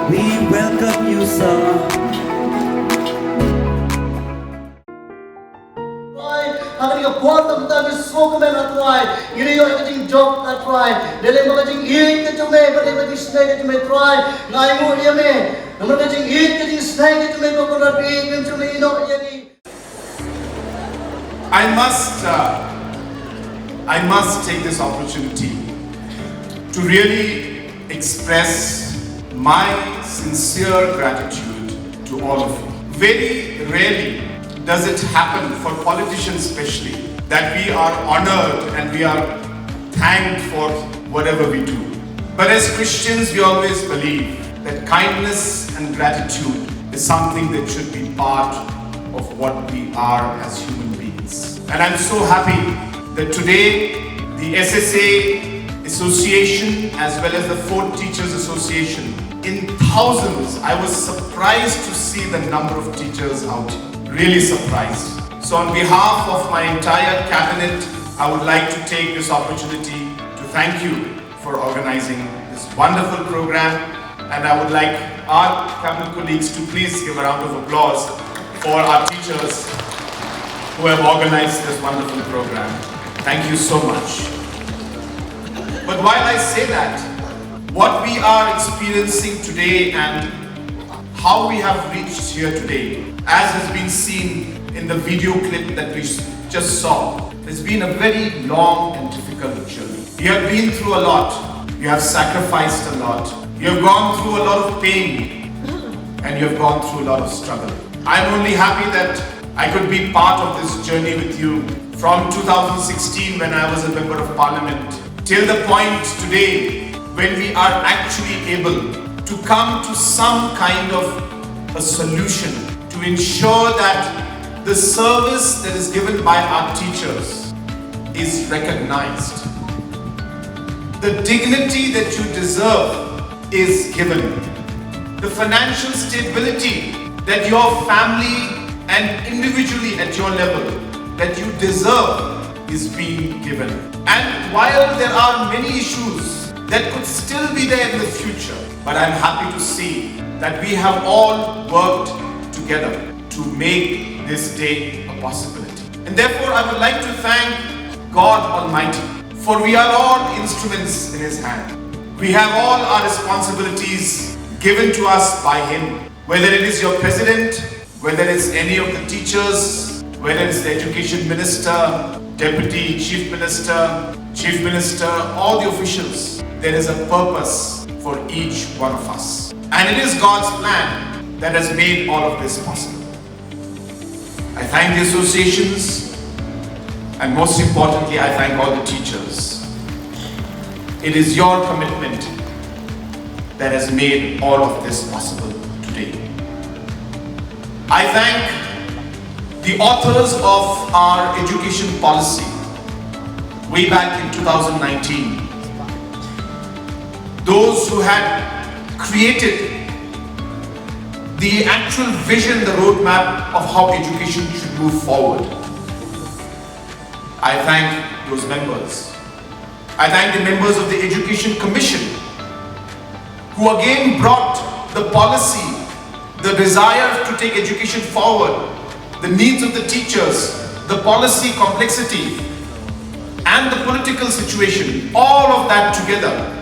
We welcome you, sir. Hanggang buwan ng tabi smoke man at try. Iri yung kating job at try. Dili mo kating eat ka jume, bali mo kating snake ka jume try. Ngai mo iya me. Naman kating eat kating snake ka jume ko kunat eat kan jume ino iya ni. I must take this opportunity to really express my sincere gratitude to all of you. Very rarely does it happen for politicians especially that we are honored and we are thanked for whatever we do. But as Christians, we always believe that kindness and gratitude is something that should be part of what we are as human beings. And I'm so happy that today the SSA Association as well as the Teachers Association, in thousands, I was surprised to see the number of teachers out here. Really surprised. So on behalf of my entire cabinet, I would like to take this opportunity to thank you for organizing this wonderful program, and I would like our cabinet colleagues to please give a round of applause for our teachers who have organized this wonderful program. Thank you so much. But while I say that, what we are experiencing today and how we have reached here today, as has been seen in the video clip that we just saw, it's been a very long and difficult journey. You have been through a lot, you have sacrificed a lot, you have gone through a lot of pain, and you have gone through a lot of struggle. I'm only happy that I could be part of this journey with you from 2016 when I was a member of parliament till the point today when we are actually able to come to some kind of a solution to ensure that the service that is given by our teachers is recognized. The dignity that you deserve is given. The financial stability that your family and individually at your level that you deserve is being given. And while there are many issues that could still be there in the future, but I'm happy to see that we have all worked together to make this day a possibility. And therefore I would like to thank God Almighty, for we are all instruments in His hand. We have all our responsibilities given to us by Him, whether it is your president, whether it's any of the teachers, whether it's the education minister, deputy chief minister, all the officials. There is a purpose for each one of us. And it is God's plan that has made all of this possible. I thank the associations, and most importantly, I thank all the teachers. It is your commitment that has made all of this possible today. I thank the authors of our education policy way back in 2019. Those who had created the actual vision, the roadmap of how education should move forward. I thank those members. I thank the members of the Education Commission who again brought the policy, the desire to take education forward, the needs of the teachers, the policy complexity, and the political situation, all of that together,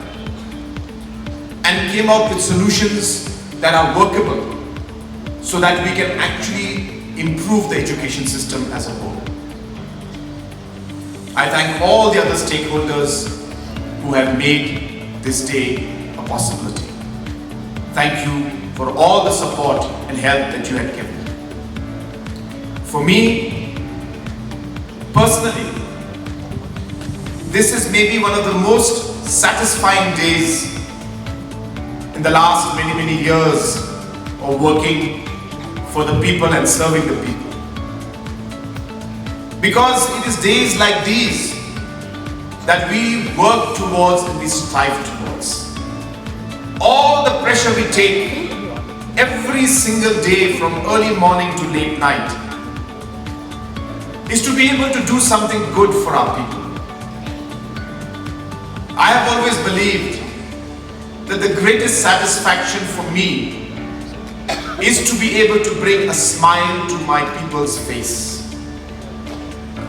and came out with solutions that are workable so that we can actually improve the education system as a whole. I thank all the other stakeholders who have made this day a possibility. Thank you for all the support and help that you had given. For me, personally, this is maybe one of the most satisfying days in the last many years of working for the people and serving the people. Because it is days like these that we work towards and we strive towards. All the pressure we take every single day from early morning to late night is to be able to do something good for our people. I have always believed that the greatest satisfaction for me is to be able to bring a smile to my people's face.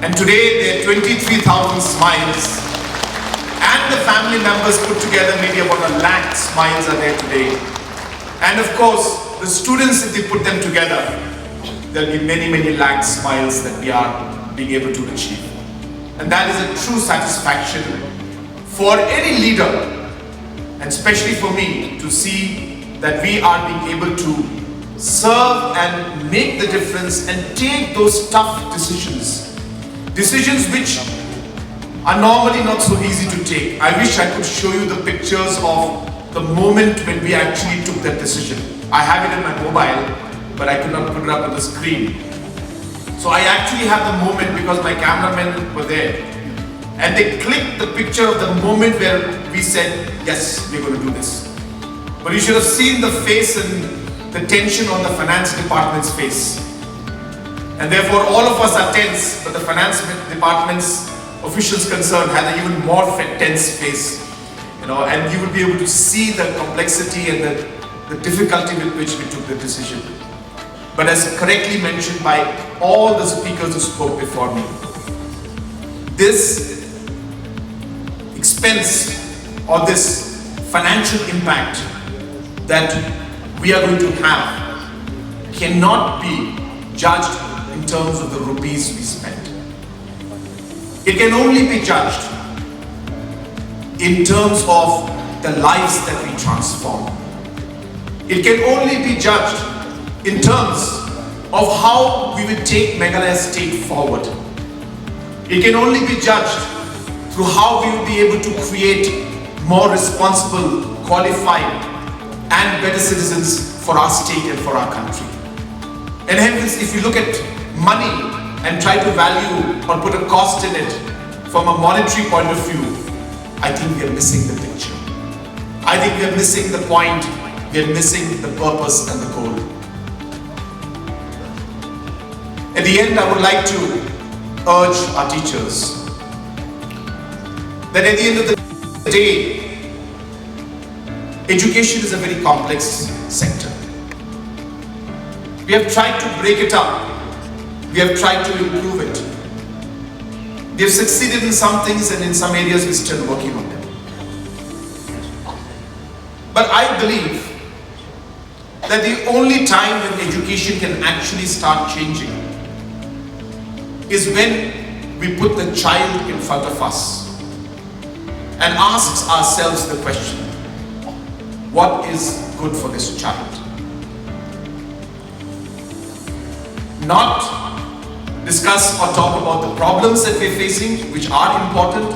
And today there are 23,000 smiles, and the family members put together maybe about 1 lakh smiles are there today. And of course, the students, if they put them together, there'll be many, many lakh smiles that we are being able to achieve. And that is a true satisfaction for any leader, and especially for me, to see that we are being able to serve and make the difference and take those tough decisions. Decisions which are normally not so easy to take. I wish I could show you the pictures of the moment when we actually took that decision. I have it in my mobile, but I could not put it up on the screen. So I actually have the moment because my cameramen were there. And they clicked the picture of the moment where we said, yes, we're going to do this. But you should have seen the face and the tension on the finance department's face. And therefore all of us are tense, but the finance department's officials concerned had an even more tense face. And you would be able to see the complexity and the difficulty with which we took the decision. But as correctly mentioned by all the speakers who spoke before me, this expense or this financial impact that we are going to have cannot be judged in terms of the rupees we spend. It can only be judged in terms of the lives that we transform. It can only be judged in terms of how we will take Meghalaya State forward. It can only be judged through how we will be able to create more responsible, qualified and better citizens for our state and for our country. And hence, if you look at money and try to value or put a cost in it from a monetary point of view, I think we are missing the picture. I think we are missing the point. We are missing the purpose and the goal. At the end, I would like to urge our teachers that at the end of the day, education is a very complex sector. We have tried to break it up. We have tried to improve it. We have succeeded in some things, and in some areas we're still working on them. But I believe that the only time when education can actually start changing is when we put the child in front of us and ask ourselves the question, what is good for this child? Not discuss or talk about the problems that we're facing, which are important,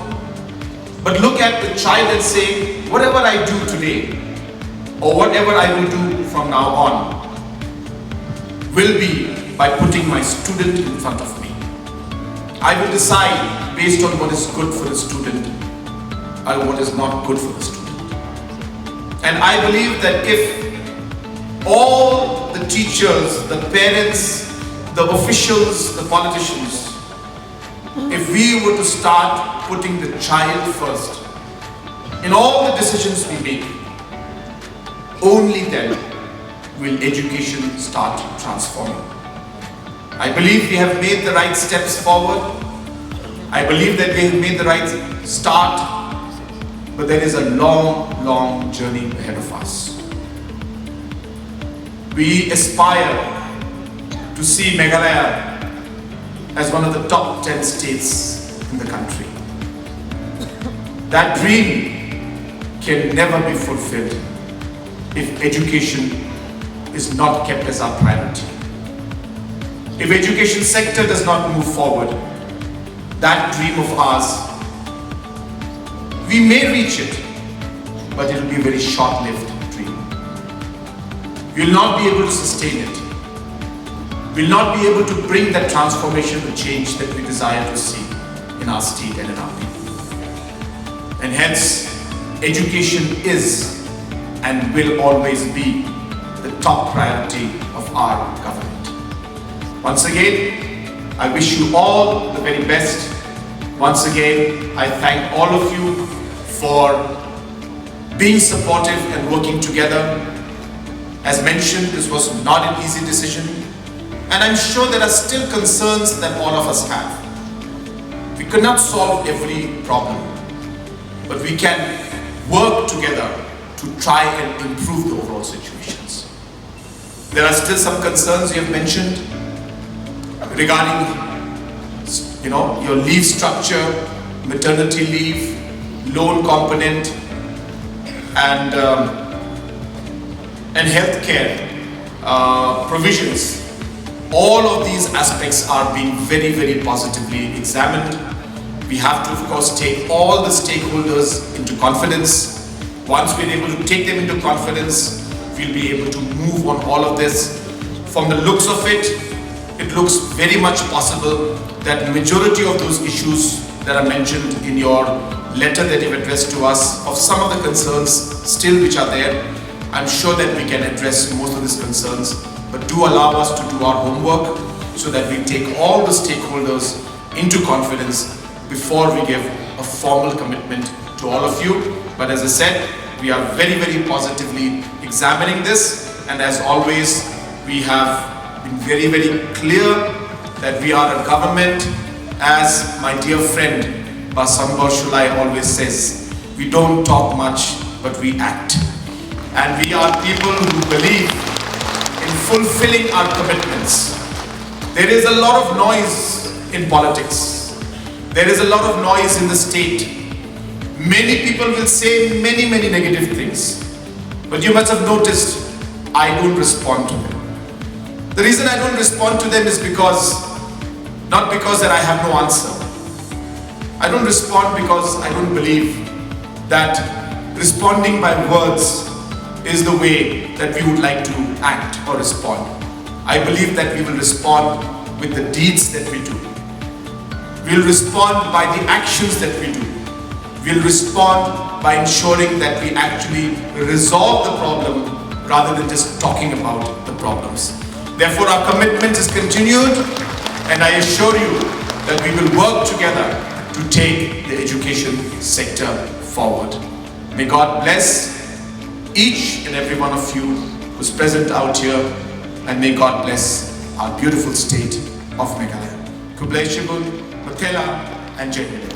but look at the child and say, whatever I do today, or whatever I will do from now on, will be by putting my student in front of me. I will decide based on what is good for the student and what is not good for the student. And I believe that if all the teachers, the parents, the officials, the politicians, if we were to start putting the child first in all the decisions we make, only then will education start transforming. I believe we have made the right steps forward. I believe that we have made the right start, but there is a long, long journey ahead of us. We aspire to see Meghalaya as one of the top 10 states in the country. That dream can never be fulfilled if education is not kept as our priority. If education sector does not move forward, that dream of ours, we may reach it, but it will be a very short-lived dream. We will not be able to sustain it. We will not be able to bring that transformation, the change that we desire to see in our state and in our people. And hence, education is and will always be the top priority of our government. Once again, I wish you all the very best. Once again, I thank all of you for being supportive and working together. As mentioned, this was not an easy decision, and I'm sure there are still concerns that all of us have. We could not solve every problem, but we can work together to try and improve the overall situations. There are still some concerns you have mentioned regarding, your leave structure, maternity leave, loan component, and healthcare provisions. All of these aspects are being very, very positively examined. We have to, of course, take all the stakeholders into confidence. Once we're able to take them into confidence, we'll be able to move on all of this. From the looks of it, it looks very much possible that the majority of those issues that are mentioned in your letter that you've addressed to us, of some of the concerns still which are there, I'm sure that we can address most of these concerns, but do allow us to do our homework so that we take all the stakeholders into confidence before we give a formal commitment to all of you. But as I said, we are very, very positively examining this, and as always, we have been very, very clear that we are a government. As my dear friend Basambor Shulai always says, we don't talk much, but we act. And we are people who believe in fulfilling our commitments. There is a lot of noise in politics. There is a lot of noise in the state. Many people will say many, many negative things. But you must have noticed, I don't respond to them. The reason I don't respond to them is not because that I have no answer. I don't respond because I don't believe that responding by words is the way that we would like to act or respond. I believe that we will respond with the deeds that we do. We'll respond by the actions that we do. We'll respond by ensuring that we actually resolve the problem rather than just talking about the problems. Therefore, our commitment is continued, and I assure you that we will work together to take the education sector forward. May God bless each and every one of you who's present out here, and may God bless our beautiful state of Meghalaya. Kublai Shibun, Mathela, and Jai Hind.